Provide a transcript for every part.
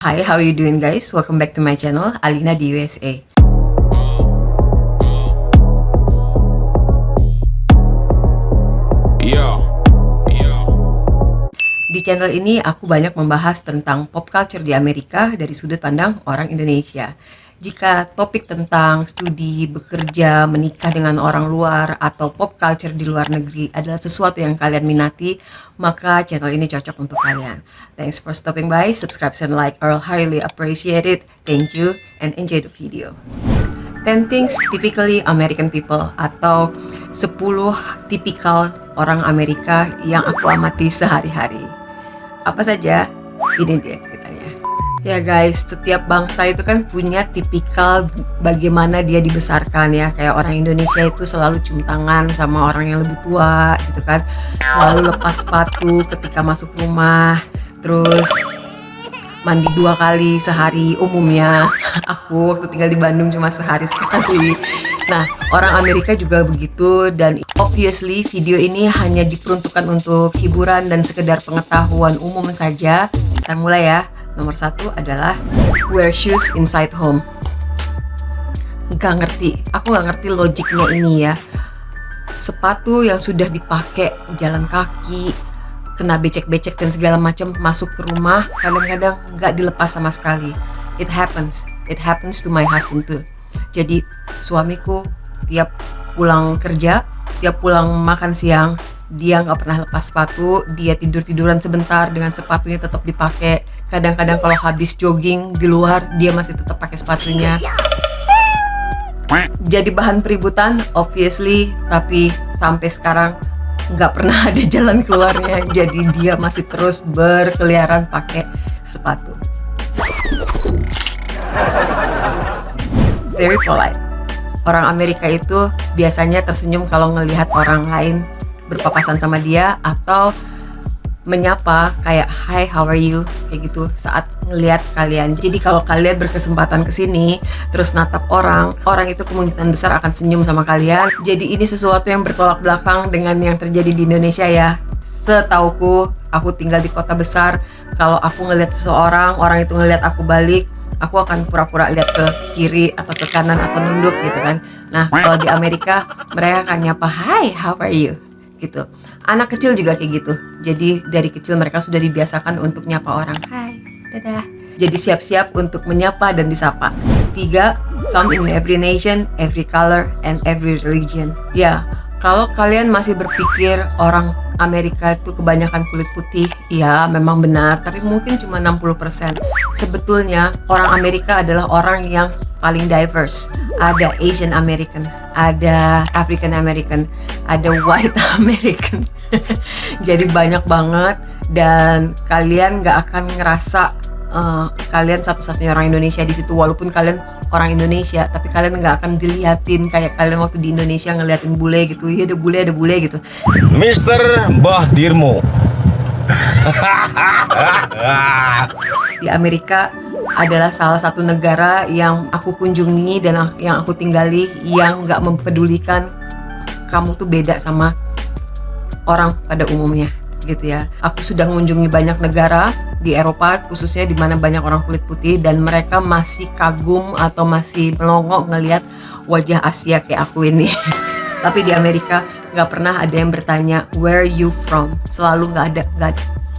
Hi, how are you doing guys? Welcome back to my channel, Alina di USA. Di channel ini aku banyak membahas tentang pop culture di Amerika dari sudut pandang orang Indonesia. Jika topik tentang studi, bekerja, menikah dengan orang luar, atau pop culture di luar negeri adalah sesuatu yang kalian minati, maka channel ini cocok untuk kalian. Thanks for stopping by, subscribe and like, I'll highly appreciate it. Thank you and enjoy the video. 10 things typically American people atau 10 tipikal orang Amerika yang aku amati sehari-hari. Apa saja? Ini dia ceritanya. Ya guys, setiap bangsa itu kan punya tipikal bagaimana dia dibesarkan ya. Kayak orang Indonesia itu selalu cium tangan sama orang yang lebih tua gitu kan. Selalu lepas sepatu ketika masuk rumah. Terus mandi 2 kali sehari umumnya. Aku waktu tinggal di Bandung cuma sehari sekali. Nah, orang Amerika juga begitu, dan obviously video ini hanya diperuntukkan untuk hiburan dan sekedar pengetahuan umum saja. Kita mulai ya. Nomor 1 adalah wear shoes inside home. Aku gak ngerti logiknya ini ya. Sepatu yang sudah dipakai jalan kaki, kena becek-becek dan segala macam, masuk ke rumah kadang-kadang gak dilepas sama sekali. It happens to my husband too. Jadi suamiku tiap pulang kerja, tiap pulang makan siang, dia nggak pernah lepas sepatu. Dia tiduran sebentar dengan sepatunya tetap dipakai. Kadang-kadang kalau habis jogging di luar, dia masih tetap pakai sepatunya. Jadi bahan peributan obviously, tapi sampai sekarang nggak pernah ada jalan keluarnya. Jadi dia masih terus berkeliaran pakai sepatu. Very polite. Orang Amerika itu biasanya tersenyum kalau ngelihat orang lain berpapasan sama dia atau menyapa kayak hi, how are you, kayak gitu saat ngelihat kalian. Jadi kalau kalian berkesempatan kesini terus natap orang itu kemungkinan besar akan senyum sama kalian. Jadi ini sesuatu yang bertolak belakang dengan yang terjadi di Indonesia ya. Setauku, aku tinggal di kota besar, kalau aku ngelihat seseorang, orang itu ngelihat aku balik, aku akan pura-pura lihat ke kiri atau ke kanan atau nunduk gitu kan. Nah, kalau di Amerika mereka akan nyapa hi, how are you gitu. Anak kecil juga kayak gitu. Jadi dari kecil mereka sudah dibiasakan untuk nyapa orang, hai, dadah. Jadi siap-siap untuk menyapa dan disapa. 3, come in every nation, every color, and every religion. Ya, kalau kalian masih berpikir orang Amerika itu kebanyakan kulit putih, ya memang benar, tapi mungkin cuma 60%. Sebetulnya orang Amerika adalah orang yang paling diverse. Ada Asian American, ada African American, ada White American. Jadi banyak banget, dan kalian gak akan ngerasa kalian satu-satunya orang Indonesia di situ. Walaupun kalian orang Indonesia, tapi kalian nggak akan dilihatin kayak kalian waktu di Indonesia ngeliatin bule gitu. Iya, ada bule gitu. Mister Mbah Dirmo. Di Amerika adalah salah satu negara yang aku kunjungi dan yang aku tinggali, yang nggak mempedulikan kamu tuh beda sama orang pada umumnya gitu ya. Aku sudah mengunjungi banyak negara di Eropa khususnya, di mana banyak orang kulit putih, dan mereka masih kagum atau masih melongo ngelihat wajah Asia kayak aku ini. Tapi di Amerika nggak pernah ada yang bertanya where you from. Selalu nggak ada.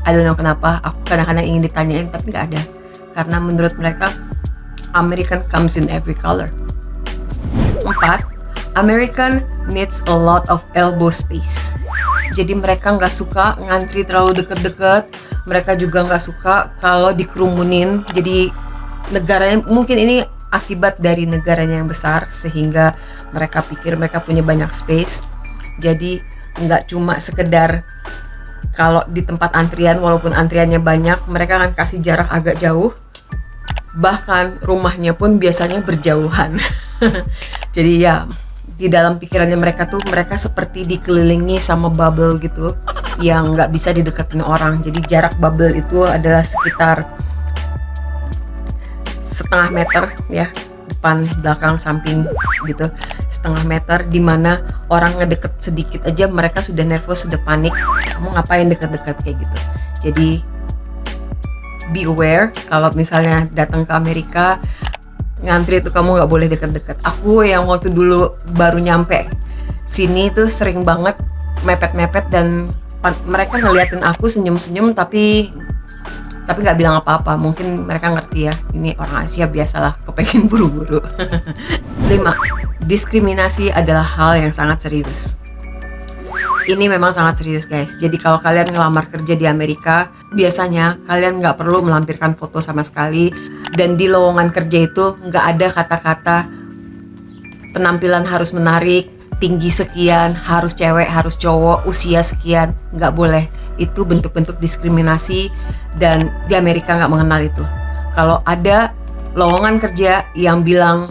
I don't know kenapa. Aku kadang-kadang ingin ditanyain tapi nggak ada. Karena menurut mereka American comes in every color. 4, American needs a lot of elbow space. Jadi mereka nggak suka ngantri terlalu deket-deket. Mereka juga nggak suka kalau dikerumunin. Jadi negaranya, mungkin ini akibat dari negaranya yang besar, sehingga mereka pikir mereka punya banyak space. Jadi nggak cuma sekedar kalau di tempat antrian, walaupun antriannya banyak, mereka akan kasih jarak agak jauh. Bahkan rumahnya pun biasanya berjauhan. Jadi ya, di dalam pikirannya mereka tuh, mereka seperti dikelilingi sama bubble gitu yang nggak bisa dideketin orang. Jadi jarak bubble itu adalah sekitar setengah meter ya, depan, belakang, samping gitu, setengah meter, dimana orang ngedeket sedikit aja mereka sudah nervous, sudah panik, kamu ngapain deket-deket kayak gitu. Jadi be aware kalau misalnya datang ke Amerika, ngantri itu kamu nggak boleh deket-deket. Aku yang waktu dulu baru nyampe sini tuh sering banget mepet-mepet dan mereka ngeliatin aku senyum-senyum tapi nggak bilang apa-apa. Mungkin mereka ngerti ya, ini orang Asia biasalah kepengen buru-buru. 5. Diskriminasi adalah hal yang sangat serius. Ini memang sangat serius guys. Jadi kalau kalian ngelamar kerja di Amerika, biasanya kalian nggak perlu melampirkan foto sama sekali. Dan di lowongan kerja itu nggak ada kata-kata penampilan harus menarik, tinggi sekian, harus cewek, harus cowok, usia sekian. Nggak boleh. Itu bentuk-bentuk diskriminasi dan di Amerika nggak mengenal itu. Kalau ada lowongan kerja yang bilang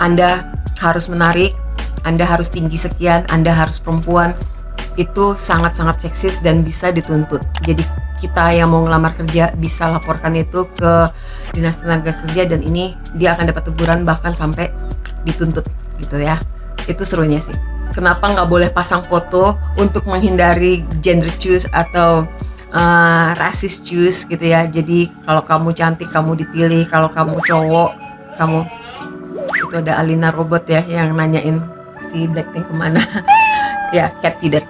Anda harus menarik, Anda harus tinggi sekian, Anda harus perempuan, itu sangat-sangat seksis dan bisa dituntut. Jadi kita yang mau ngelamar kerja bisa laporkan itu ke Dinas Tenaga Kerja dan ini dia akan dapat teguran bahkan sampai dituntut gitu ya. Itu serunya sih. Kenapa nggak boleh pasang foto untuk menghindari gender choose atau racist choose gitu ya. Jadi kalau kamu cantik kamu dipilih, kalau kamu cowok kamu, itu ada Alina Robot ya yang nanyain si Blackpink kemana. Ya, cat feeder.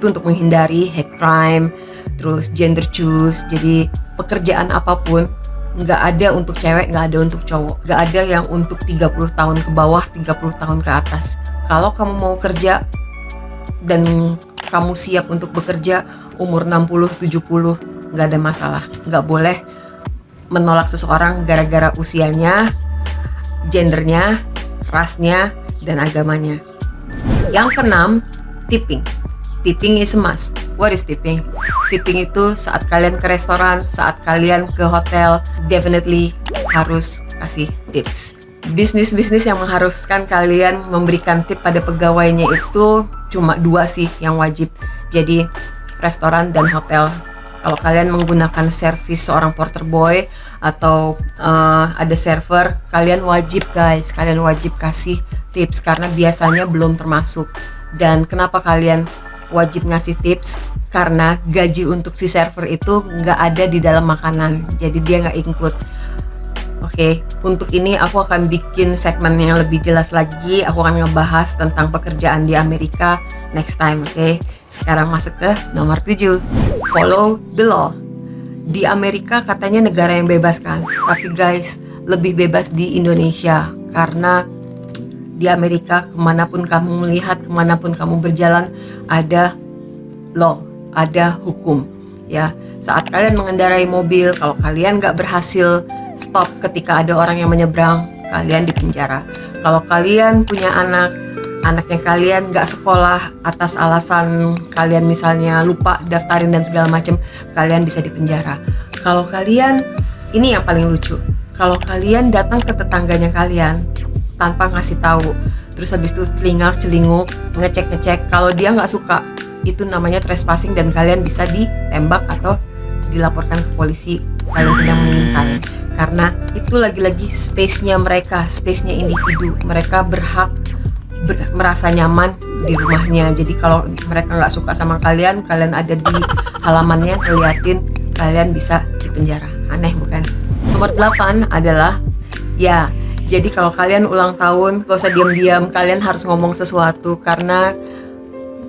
Itu untuk menghindari hate crime, terus gender choose. Jadi pekerjaan apapun nggak ada untuk cewek, nggak ada untuk cowok, nggak ada yang untuk 30 tahun ke bawah, 30 tahun ke atas. Kalau kamu mau kerja dan kamu siap untuk bekerja umur 60, 70, nggak ada masalah. Nggak boleh menolak seseorang gara-gara usianya, gendernya, rasnya, dan agamanya. Yang keenam, tipping. Tipping is a must. What is tipping? Tipping itu saat kalian ke restoran, saat kalian ke hotel, definitely harus kasih tips. Bisnis-bisnis yang mengharuskan kalian memberikan tip pada pegawainya itu cuma 2 sih yang wajib. Jadi restoran dan hotel. Kalau kalian menggunakan servis seorang porter boy atau ada server, kalian wajib guys, kalian wajib kasih tips karena biasanya belum termasuk. Dan kenapa kalian wajib ngasih tips? Karena gaji untuk si server itu nggak ada di dalam makanan, jadi dia nggak include. Oke, untuk ini aku akan bikin segmen yang lebih jelas lagi. Aku akan ngebahas tentang pekerjaan di Amerika next time, oke? Sekarang masuk ke nomor 7. Follow the law. Di Amerika katanya negara yang bebas kan? Tapi guys, lebih bebas di Indonesia. Karena di Amerika kemanapun kamu melihat, kemanapun kamu berjalan, ada law, ada hukum. Ya, saat kalian mengendarai mobil, kalau kalian nggak berhasil stop ketika ada orang yang menyeberang, kalian dipenjara. Kalau kalian punya anaknya kalian nggak sekolah atas alasan kalian misalnya lupa daftarin dan segala macam, kalian bisa dipenjara. Kalau kalian, ini yang paling lucu, kalau kalian datang ke tetangganya kalian tanpa ngasih tahu, terus habis itu celingak-celinguk, ngecek-ngecek, kalau dia nggak suka, itu namanya trespassing dan kalian bisa ditembak atau dilaporkan ke polisi. Kalian sedang mengintai. Karena itu lagi-lagi space-nya mereka, space-nya individu. Mereka berhak merasa nyaman di rumahnya. Jadi kalau mereka nggak suka sama kalian, kalian ada di halamannya ngeliatin, kalian bisa dipenjara. Aneh bukan? Nomor 8 adalah ya, jadi kalau kalian ulang tahun, gak usah diam-diam, kalian harus ngomong sesuatu karena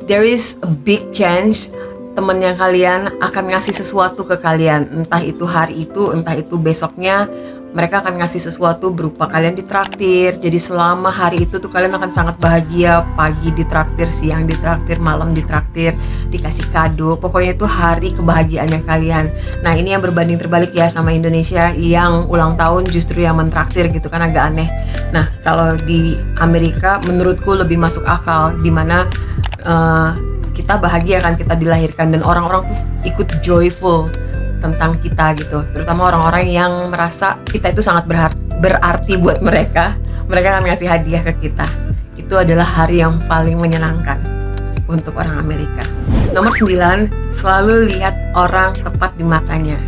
there is a big chance temennya kalian akan ngasih sesuatu ke kalian. Entah itu hari itu, entah itu besoknya, mereka akan ngasih sesuatu berupa kalian ditraktir. Jadi selama hari itu tuh kalian akan sangat bahagia. Pagi ditraktir, siang ditraktir, malam ditraktir, dikasih kado. Pokoknya itu hari kebahagiaannya kalian. Nah ini yang berbanding terbalik ya sama Indonesia yang ulang tahun justru yang mentraktir gitu kan, agak aneh. Nah kalau di Amerika menurutku lebih masuk akal, dimana kita bahagia kan kita dilahirkan dan orang-orang tuh ikut joyful tentang kita gitu, terutama orang-orang yang merasa kita itu sangat berarti buat mereka akan ngasih hadiah ke kita. Itu adalah hari yang paling menyenangkan untuk orang Amerika. Nomor 9, selalu lihat orang tepat di matanya.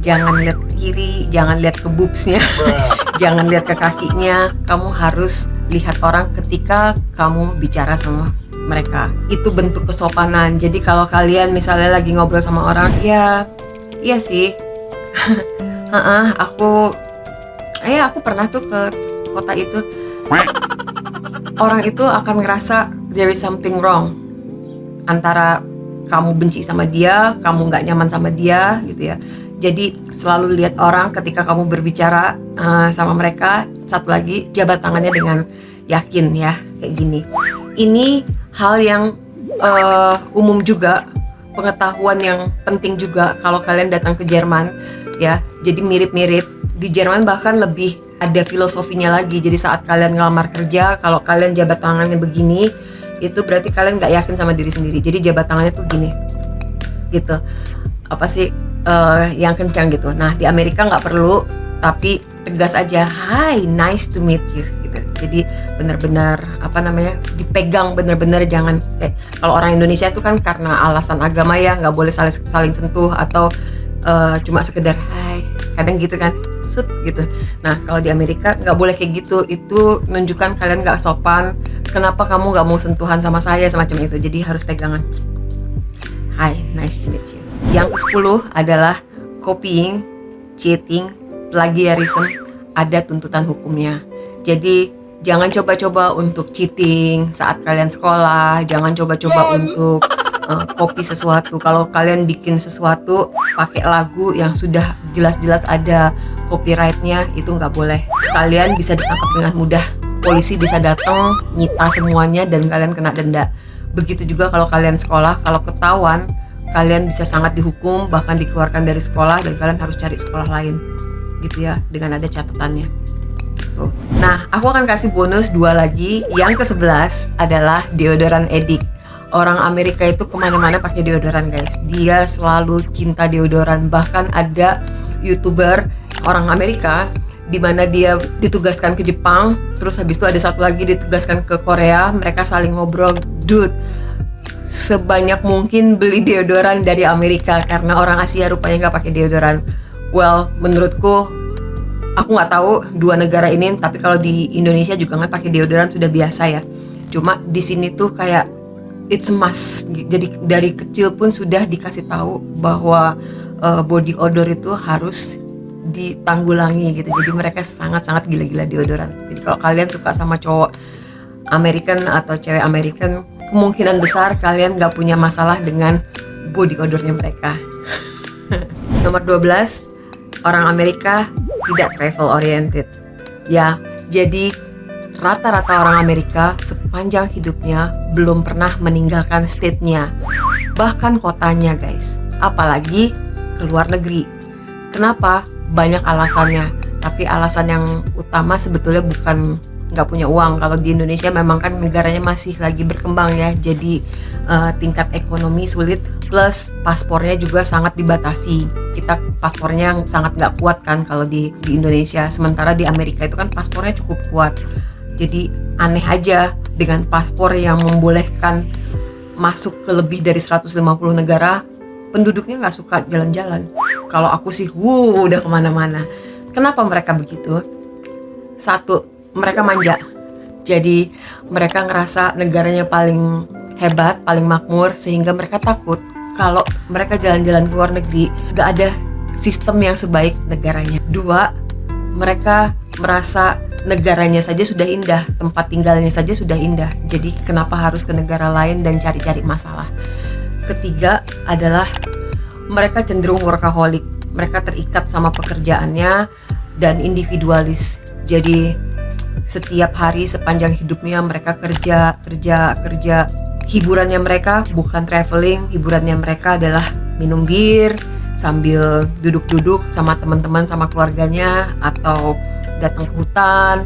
Jangan lihat ke kiri, jangan lihat ke boobsnya, jangan lihat ke kakinya. Kamu harus lihat orang ketika kamu bicara sama mereka. Itu bentuk kesopanan. Jadi kalau kalian misalnya lagi ngobrol sama orang, ya iya sih Aku pernah tuh ke kota itu. Orang itu akan ngerasa there is something wrong antara kamu benci sama dia, kamu nggak nyaman sama dia gitu ya. Jadi selalu lihat orang ketika kamu berbicara sama mereka. Satu lagi, jabat tangannya dengan yakin ya, kayak gini. Ini hal yang umum juga, pengetahuan yang penting juga kalau kalian datang ke Jerman ya. Jadi mirip-mirip. Di Jerman bahkan lebih ada filosofinya lagi. Jadi saat kalian ngelamar kerja, kalau kalian jabat tangannya begini, itu berarti kalian nggak yakin sama diri sendiri. Jadi jabat tangannya tuh gini, gitu. Apa sih yang kencang gitu. Nah di Amerika nggak perlu, tapi tegas aja. Hi, nice to meet you, gitu. Jadi benar-benar dipegang benar-benar, jangan kayak kalau orang Indonesia itu kan karena alasan agama ya nggak boleh saling sentuh atau cuma sekedar hai, kadang gitu kan. Gitu. Nah kalau di Amerika nggak boleh kayak gitu, itu menunjukkan kalian nggak sopan. Kenapa kamu nggak mau sentuhan sama saya, semacam itu. Jadi harus pegangan. Hi, nice to meet you. Yang ke-10 adalah copying, cheating, plagiarism, ada tuntutan hukumnya. Jadi jangan coba-coba untuk cheating saat kalian sekolah, jangan coba-coba untuk copy sesuatu. Kalau kalian bikin sesuatu pakai lagu yang sudah jelas-jelas ada copyrightnya, itu nggak boleh. Kalian bisa ditangkap dengan mudah, polisi bisa datang nyita semuanya dan kalian kena denda. Begitu juga kalau kalian sekolah, kalau ketahuan kalian bisa sangat dihukum, bahkan dikeluarkan dari sekolah dan kalian harus cari sekolah lain gitu ya, dengan ada catatannya tuh. Nah aku akan kasih bonus 2 lagi. Yang ke-11 adalah deodoran edik. Orang Amerika itu kemana-mana pakai deodoran guys. Dia selalu cinta deodoran. Bahkan ada YouTuber orang Amerika di mana dia ditugaskan ke Jepang, terus habis itu ada satu lagi ditugaskan ke Korea. Mereka saling ngobrol, dude, sebanyak mungkin beli deodoran dari Amerika karena orang Asia rupanya nggak pakai deodoran. Well, menurutku, aku nggak tahu 2 negara ini, tapi kalau di Indonesia juga nggak pakai deodoran sudah biasa ya. Cuma di sini tuh kayak it's a must. Jadi dari kecil pun sudah dikasih tahu bahwa body odor itu harus ditanggulangi gitu. Jadi mereka sangat-sangat gila-gila deodoran. Jadi kalau kalian suka sama cowok American atau cewek American, kemungkinan besar kalian nggak punya masalah dengan body odornya mereka. Nomor 12, orang Amerika tidak travel oriented. Ya, jadi rata-rata orang Amerika sepanjang hidupnya belum pernah meninggalkan state-nya, bahkan kotanya guys, apalagi ke luar negeri. Kenapa? Banyak alasannya, tapi alasan yang utama sebetulnya bukan nggak punya uang. Kalau di Indonesia memang kan negaranya masih lagi berkembang ya, jadi tingkat ekonomi sulit, plus paspornya juga sangat dibatasi. Kita paspornya sangat nggak kuat kan kalau di Indonesia, sementara di Amerika itu kan paspornya cukup kuat. Jadi aneh aja dengan paspor yang membolehkan masuk ke lebih dari 150 negara, penduduknya nggak suka jalan-jalan. Kalau aku sih, udah kemana-mana. Kenapa mereka begitu? Satu, mereka manja. Jadi mereka ngerasa negaranya paling hebat, paling makmur, sehingga mereka takut kalau mereka jalan-jalan ke luar negeri nggak ada sistem yang sebaik negaranya. 2, mereka merasa negaranya saja sudah indah, tempat tinggalnya saja sudah indah. Jadi kenapa harus ke negara lain dan cari-cari masalah? Ketiga adalah mereka cenderung workaholic. Mereka terikat sama pekerjaannya dan individualis. Jadi setiap hari sepanjang hidupnya mereka kerja. Hiburannya mereka bukan traveling, hiburannya mereka adalah minum bir sambil duduk-duduk sama teman-teman, sama keluarganya, atau datang ke hutan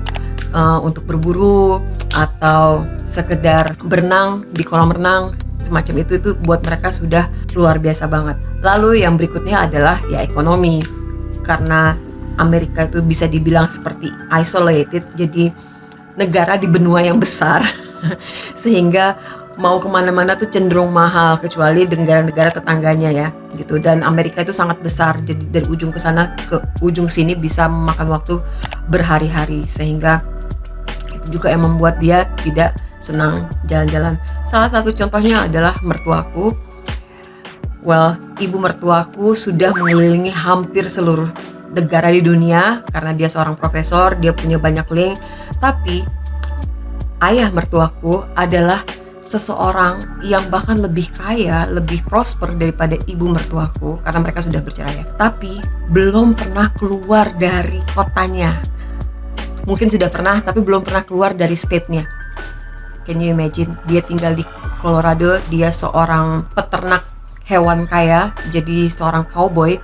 untuk berburu, atau sekedar berenang di kolam renang, semacam itu buat mereka sudah luar biasa banget. Lalu yang berikutnya adalah ya ekonomi, karena Amerika itu bisa dibilang seperti isolated, jadi negara di benua yang besar sehingga mau kemana-mana tuh cenderung mahal, kecuali negara-negara tetangganya ya gitu. Dan Amerika itu sangat besar, jadi dari ujung ke sana ke ujung sini bisa memakan waktu berhari-hari, sehingga itu juga yang membuat dia tidak senang jalan-jalan. Salah satu contohnya adalah mertuaku. Ibu mertuaku sudah mengelilingi hampir seluruh negara di dunia karena dia seorang profesor, dia punya banyak link. Tapi ayah mertuaku adalah seseorang yang bahkan lebih kaya, lebih prosper daripada ibu mertuaku karena mereka sudah bercerai. Tapi belum pernah keluar dari kotanya. Mungkin sudah pernah, tapi belum pernah keluar dari state-nya. Can you imagine? Dia tinggal di Colorado, dia seorang peternak hewan kaya, jadi seorang cowboy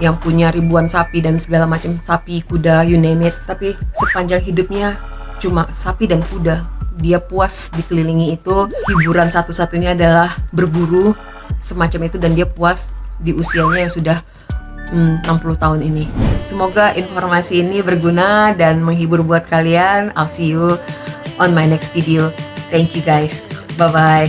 yang punya ribuan sapi dan segala macam sapi, kuda, you name it. Tapi sepanjang hidupnya cuma sapi dan kuda. Dia puas dikelilingi itu, hiburan satu-satunya adalah berburu semacam itu, dan dia puas di usianya yang sudah 60 tahun ini. Semoga informasi ini berguna dan menghibur buat kalian. I'll see you on my next video. Thank you guys. Bye-bye.